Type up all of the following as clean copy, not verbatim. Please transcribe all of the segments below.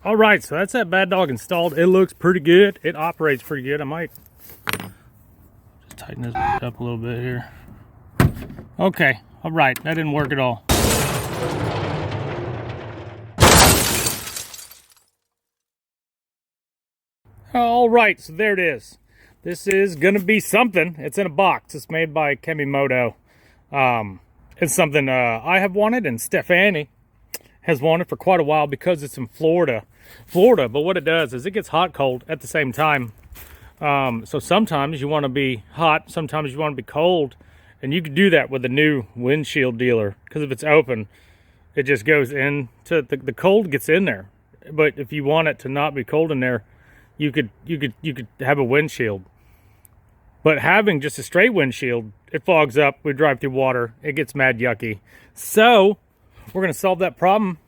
All right, so that's that bad dog installed. It looks pretty good. It operates pretty good. I might just tighten this up a little bit here. Okay, all right, that didn't work at all. All right, so there it is. This is gonna be something. It's in a box. It's made by KemiMoto. It's something I have wanted, and Stephanie has wanted for quite a while because it's in Florida. But what it does is it gets hot cold at the same time. So sometimes you want to be hot, sometimes you want to be cold, and you can do that with a new windshield dealer, because if it's open, it just goes into the cold gets in there. But if you want it to not be cold in there, you could have a windshield. But having just a straight windshield, it fogs up, we drive through water, it gets mad yucky. So we're gonna solve that problem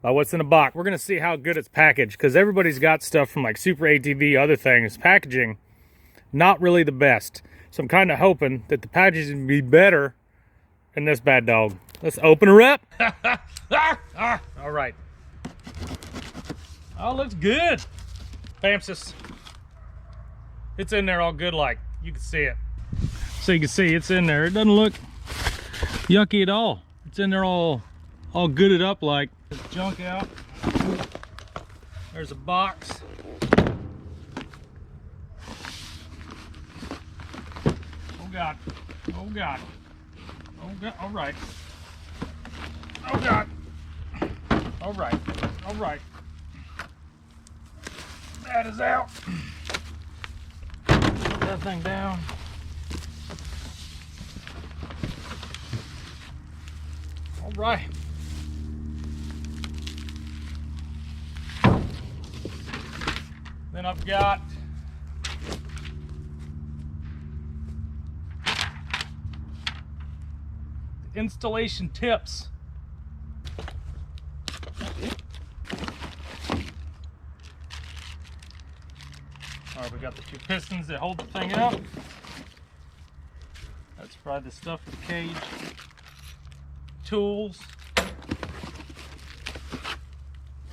by what's in the box. We're gonna see how good it's packaged, because everybody's got stuff from like Super ATV, other things. Packaging, not really the best. So I'm kind of hoping that the packaging will be better than this bad dog. Let's open her up. All right. Oh, looks good. Bamsis. It's in there all good, like you can see it. So you can see it's in there. It doesn't look yucky at all. It's in there all gooded up, like junk out. There's a box. Oh God. Oh God. Oh God. All right. Oh God. All right. All right. That is out. Put that thing down. All right. Then I've got the installation tips. All right, we got the two pistons that hold the thing up. That's probably the stuff for the cage. Tools.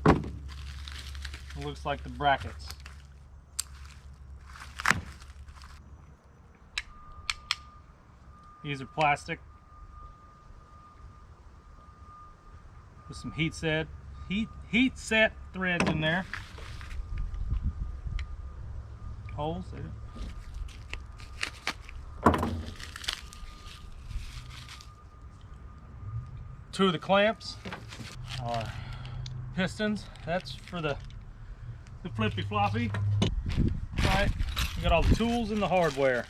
It looks like the brackets. These are plastic with some heat set threads in there. Holes there. Two of the clamps are pistons. That's for the flippy floppy. Right. We got all the tools and the hardware.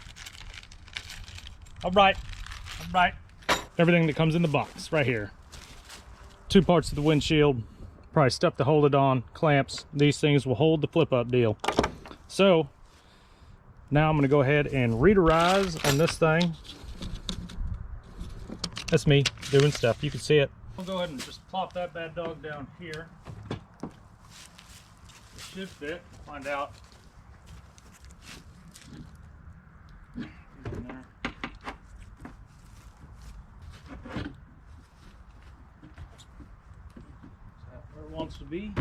All right. All right. Everything that comes in the box right here. Two parts of the windshield. Probably stuff to hold it on. Clamps. These things will hold the flip up deal. So now I'm going to go ahead and readerize on this thing. That's me doing stuff. You can see it. I'll go ahead and just plop that bad dog down here. It should fit. Find out. In there. Is that where it wants to be?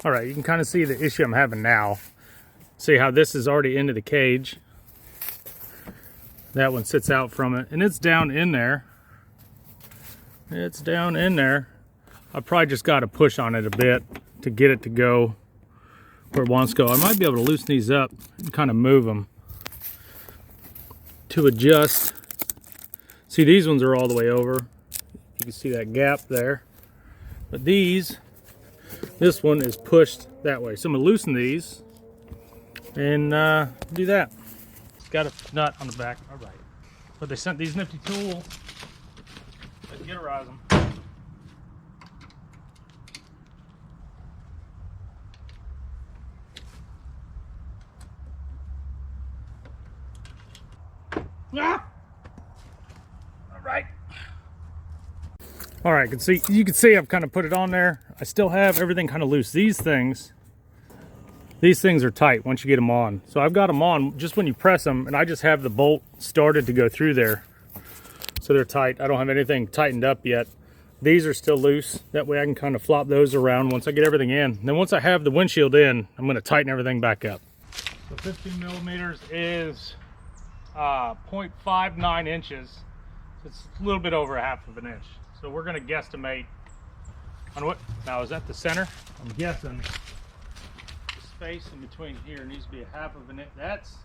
All right, you can kind of see the issue I'm having now. See how this is already into the cage. That one sits out from it, and it's down in there. It's down in there. I probably just got to push on it a bit to get it to go where it wants to go. I might be able to loosen these up and kind of move them to adjust. See, these ones are all the way over. You can see that gap there. But these, this one is pushed that way. So I'm gonna loosen these and do that. It's got a nut on the back. All right. But they sent these nifty tools to getterize them. Ah! All right, you can see I've kind of put it on there. I still have everything kind of loose. These things are tight once you get them on. So I've got them on just when you press them, and I just have the bolt started to go through there. So they're tight. I don't have anything tightened up yet. These are still loose. That way I can kind of flop those around once I get everything in. Then once I have the windshield in, I'm going to tighten everything back up. So 15 millimeters is 0.59 inches. So it's a little bit over 1/2 of an inch. So we're going to guesstimate on what, now is that the center? I'm guessing the space in between here needs to be 1/2 of an inch. That's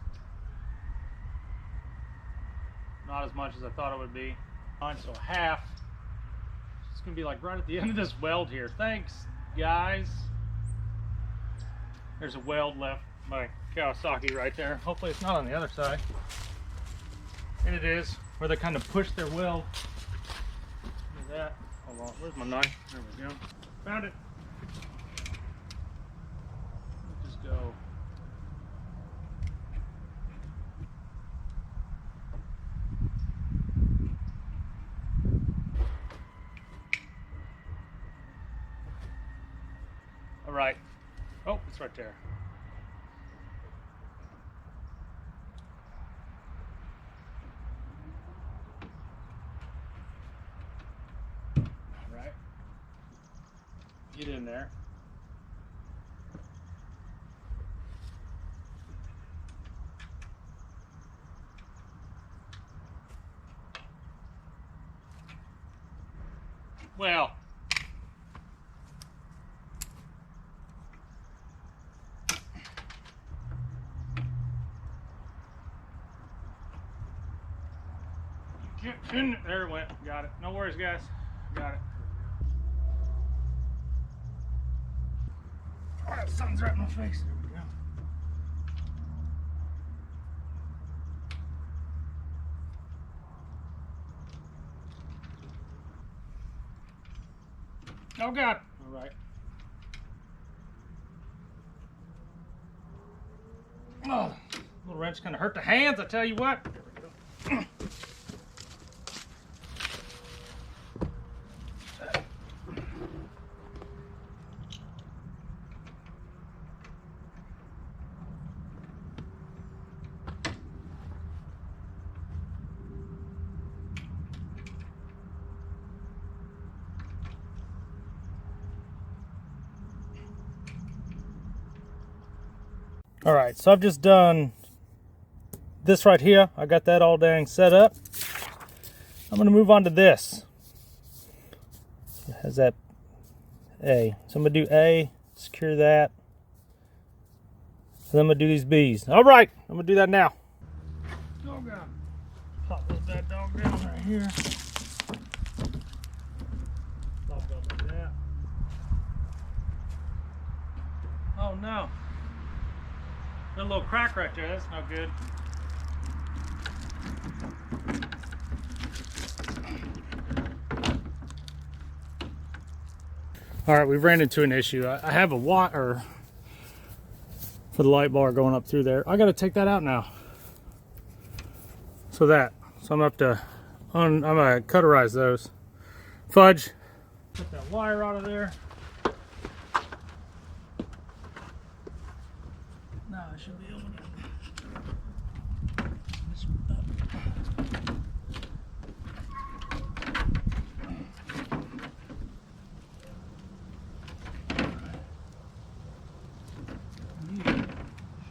not as much as I thought it would be. So 1/2. It's going to be like right at the end of this weld here. Thanks, guys. There's a weld left by Kawasaki right there. Hopefully it's not on the other side. And it is, where they kind of push their weld. Look at that. Hold on, where's my knife? There we go. Found it. Let's just go. All right. Oh, it's right there. All right. Get in there. Well, there it went. Got it. No worries, guys. Got it. Oh, the sun's right in my face. There we go. Oh, God. All right. Oh, little wrench kind of hurt the hands, I tell you what. There we go. All right, so I've just done this right here. I got that all dang set up. I'm gonna move on to this. It has that A. So I'm gonna do A, secure that. Then I'm gonna do these B's. All right, I'm gonna do that now. Oh God. Pop this bad dog down right here. Pop it up like that. Oh no. Got a little crack right there, that's not good. All right, we've ran into an issue. I have a wire for the light bar going up through there. I gotta take that out now. So I'm gonna have to, I'm gonna cauterize those. Fudge. Put that wire out of there. No, I should be able to.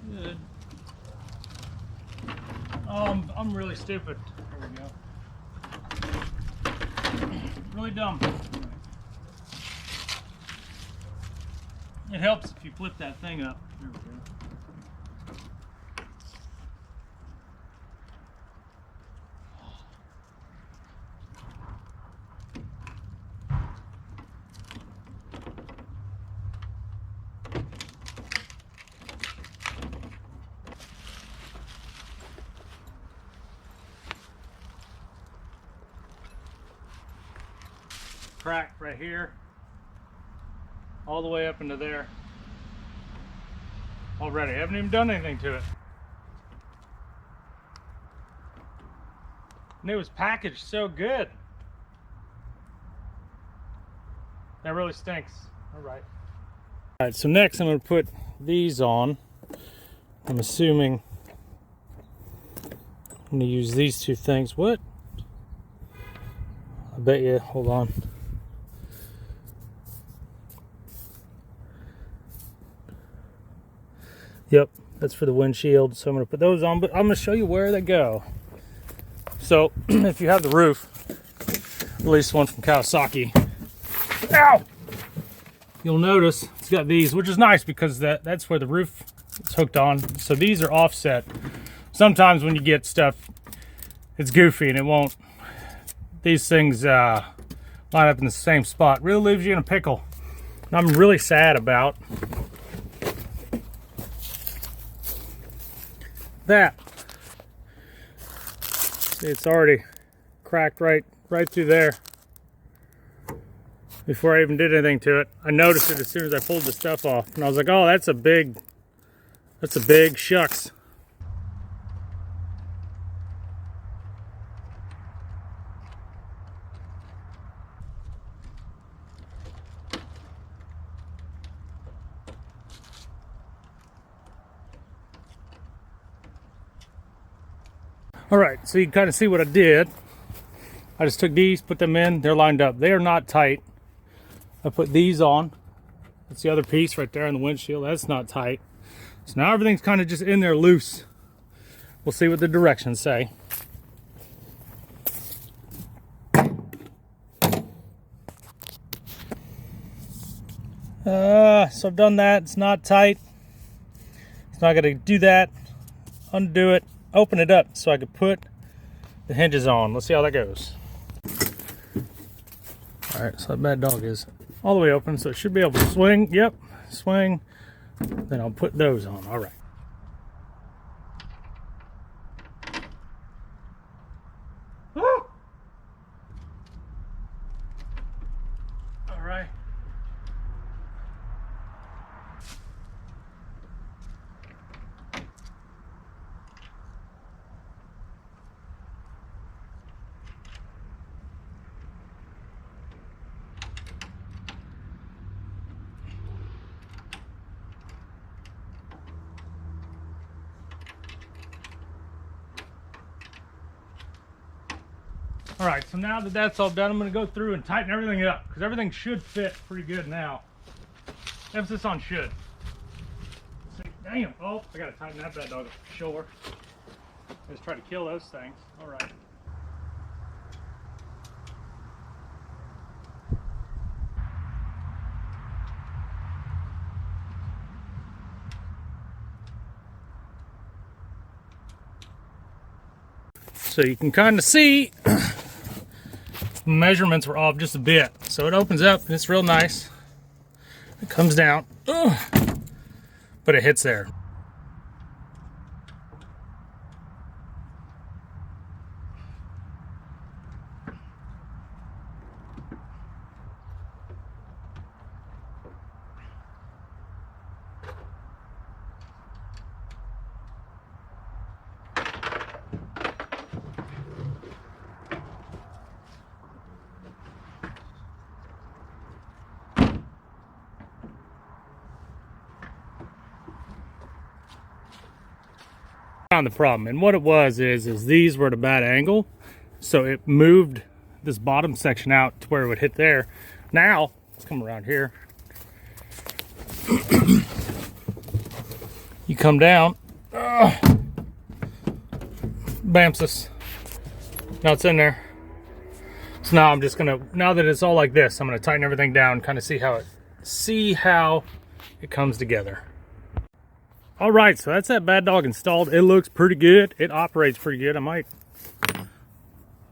Should. Oh, I'm really stupid. There we go. Really dumb. It helps if you flip that thing up. There we go. Crack right here, all the way up into there. Already, I haven't even done anything to it. And it was packaged so good. That really stinks. All right. All right, so next I'm going to put these on. I'm assuming I'm going to use these two things. What? I bet you. Hold on. Yep, that's for the windshield. So I'm going to put those on, but I'm going to show you where they go. So if you have the roof, at least one from Kawasaki, ow! You'll notice it's got these, which is nice because that's where the roof is hooked on. So these are offset. Sometimes when you get stuff, it's goofy and it won't. These things line up in the same spot. Really leaves you in a pickle. And I'm really sad about that. See, it's already cracked right through there. Before I even did anything to it, I noticed it as soon as I pulled the stuff off, and I was like, "Oh, that's a big shucks." All right, so you can kind of see what I did. I just took these, put them in. They're lined up. They are not tight. I put these on. That's the other piece right there on the windshield. That's not tight. So now everything's kind of just in there loose. We'll see what the directions say. So I've done that. It's not tight. It's not going to do that. Undo it. Open it up so I could put the hinges on. Let's see how that goes. All right, so that bad dog is all the way open, so it should be able to swing. Yep, swing. Then I'll put those on. All right. Woo! All right. All right, so now that that's all done, I'm going to go through and tighten everything up because everything should fit pretty good now. Emphasis on should. See, damn, oh, I got to tighten that bad dog up for sure. Let's try to kill those things. All right. So you can kind of see measurements were off just a bit. So it opens up and it's real nice. It comes down, but it hits there. Found the problem, and what it was is these were at a bad angle, so it moved this bottom section out to where it would hit there. Now let's come around here. You come down, bamsus. Now it's in there. So now I'm just gonna, now that it's all like this, I'm gonna tighten everything down, kind of see how it comes together. All right, so that's that bad dog installed. It looks pretty good. It operates pretty good. I might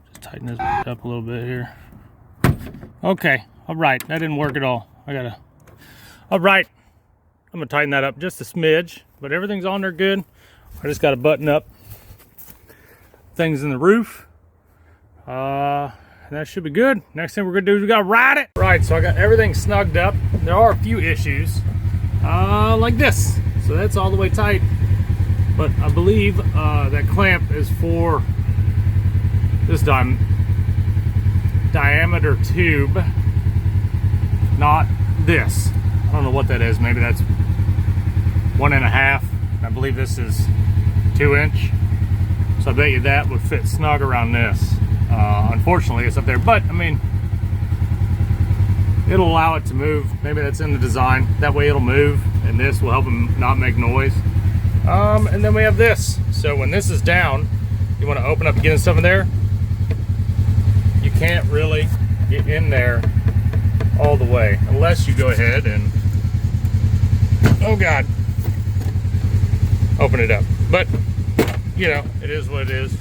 just tighten this up a little bit here. Okay, all right, that didn't work at all. All right, I'm gonna tighten that up just a smidge, but everything's on there good. I just gotta button up things in the roof. And that should be good. Next thing we're gonna do is we gotta ride it. Right, so I got everything snugged up. There are a few issues, like this. So that's all the way tight, but I believe that clamp is for this time diameter tube, not this. I don't know what that is. Maybe that's 1.5. I believe this is 2-inch. So I bet you that would fit snug around this. Unfortunately, it's up there, but I mean, it'll allow it to move. Maybe that's in the design. That way it'll move, and this will help them not make noise. And then we have this. So when this is down, you want to open up and get in some of there. You can't really get in there all the way unless you go ahead and, oh God, open it up. But you know, it is what it is.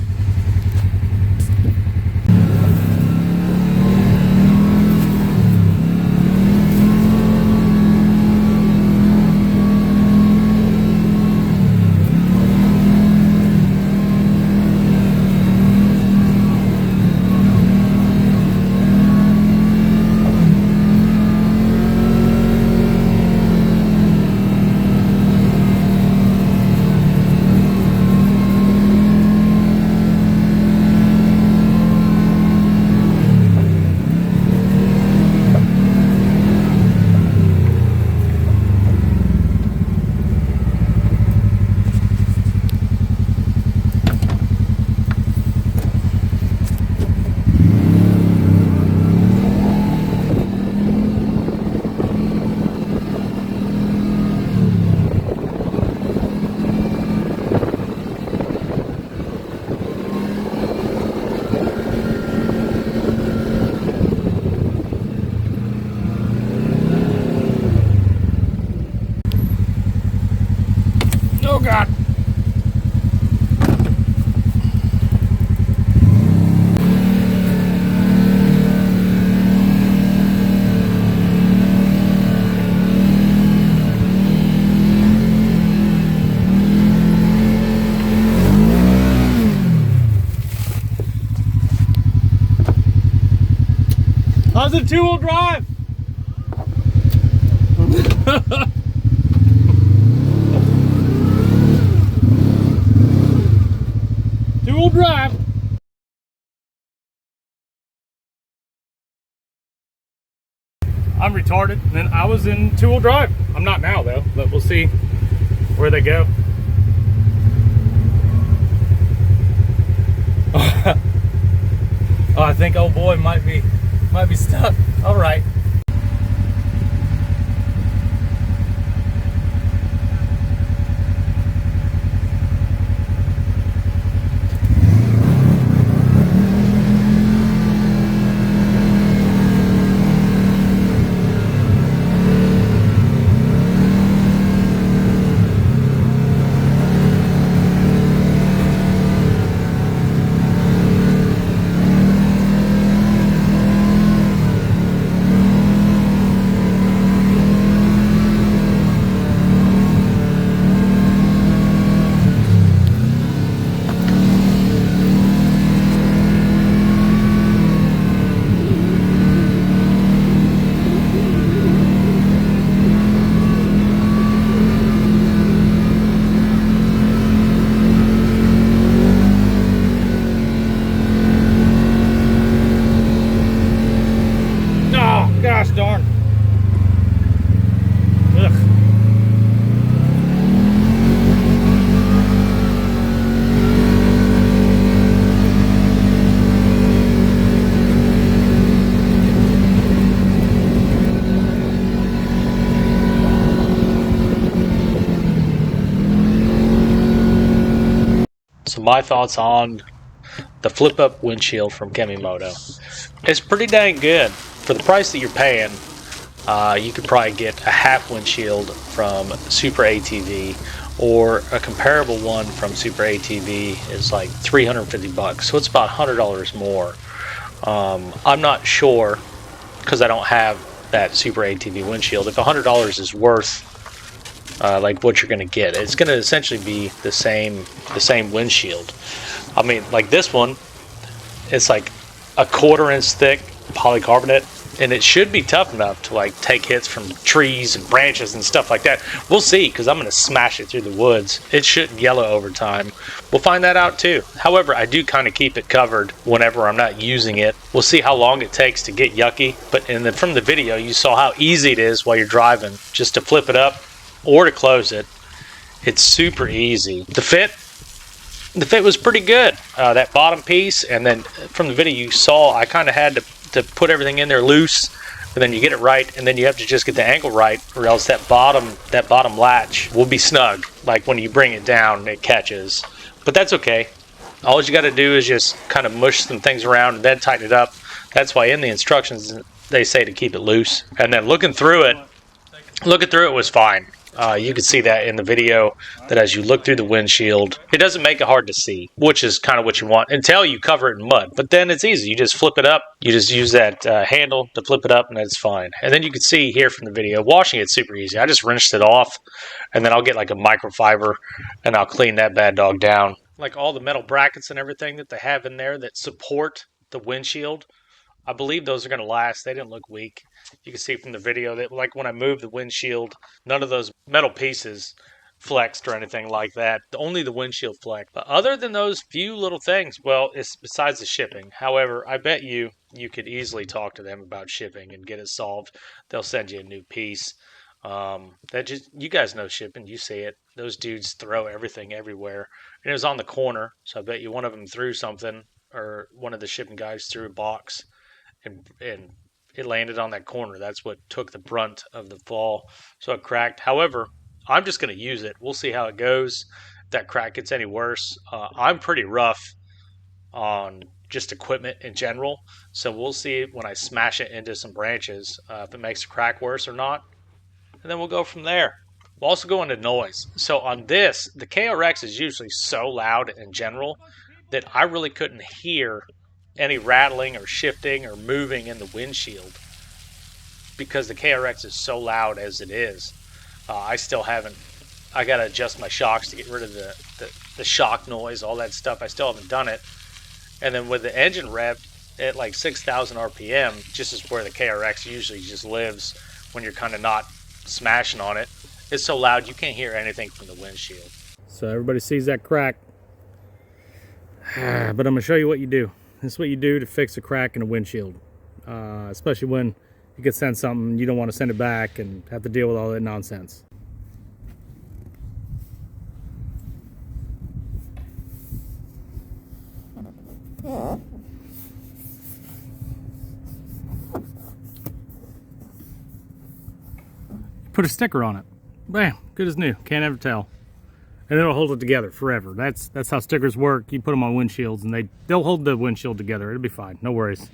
Oh God. How's it two-wheel drive? Two-wheel drive. I'm retarded, and I was in two-wheel drive. I'm not now though, but we'll see where they go. Oh, I think old boy might be stuck. All right. Gosh darn. Ugh. So my thoughts on the flip-up windshield from KemiMoto. It's pretty dang good. For the price that you're paying, you could probably get a half windshield from Super ATV, or a comparable one from Super ATV is like $350, so it's about $100 more. I'm not sure, because I don't have that Super ATV windshield, if $100 is worth like what you're going to get. It's going to essentially be the same windshield. I mean, like this one, it's like a 1/4 inch thick polycarbonate, and it should be tough enough to like take hits from trees and branches and stuff like that. We'll see, because I'm going to smash it through the woods. It shouldn't yellow over time. We'll find that out too. However, I do kind of keep it covered whenever I'm not using it. We'll see how long it takes to get yucky, but from the video you saw how easy it is while you're driving just to flip it up or to close it. It's super easy. The fit was pretty good. That bottom piece, and then from the video you saw, I kind of had to put everything in there loose, and then you get it right, and then you have to just get the angle right, or else that bottom latch will be snug. Like when you bring it down, it catches. But that's okay. All you got to do is just kind of mush some things around and then tighten it up. That's why in the instructions they say to keep it loose. And then looking through it was fine. You can see that in the video, that as you look through the windshield, it doesn't make it hard to see, which is kind of what you want until you cover it in mud. But then it's easy. You just flip it up. You just use that handle to flip it up, and it's fine. And then you can see here from the video, washing it's super easy. I just rinsed it off, and then I'll get like a microfiber, and I'll clean that bad dog down. Like all the metal brackets and everything that they have in there that support the windshield, I believe those are going to last. They didn't look weak. You can see from the video that, like, when I moved the windshield, none of those metal pieces flexed or anything like that. Only the windshield flexed. But other than those few little things, well, it's besides the shipping. However, I bet you could easily talk to them about shipping and get it solved. They'll send you a new piece. You guys know shipping. You see it. Those dudes throw everything everywhere. And it was on the corner, so I bet you one of them threw something, or one of the shipping guys threw a box, and it landed on that corner. That's what took the brunt of the fall, so it cracked. However, I'm just going to use it. We'll see how it goes. If that crack gets any worse, I'm pretty rough on just equipment in general, so we'll see when I smash it into some branches if it makes the crack worse or not, and then we'll go from there. We'll also go into noise. So on this, the KRX is usually so loud in general that I really couldn't hear any rattling or shifting or moving in the windshield because the KRX is so loud as it is. I got to adjust my shocks to get rid of the shock noise, all that stuff. I still haven't done it. And then with the engine revved at like 6,000 RPM, just is where the KRX usually just lives when you're kind of not smashing on it. It's so loud you can't hear anything from the windshield. So everybody sees that crack. But I'm going to show you what you do. This is what you do to fix a crack in a windshield, especially when you get sent something and you don't want to send it back and have to deal with all that nonsense. Put a sticker on it. Bam, good as new. Can't ever tell. And it'll hold it together forever. That's how stickers work. You put them on windshields and they'll hold the windshield together. It'll be fine. No worries.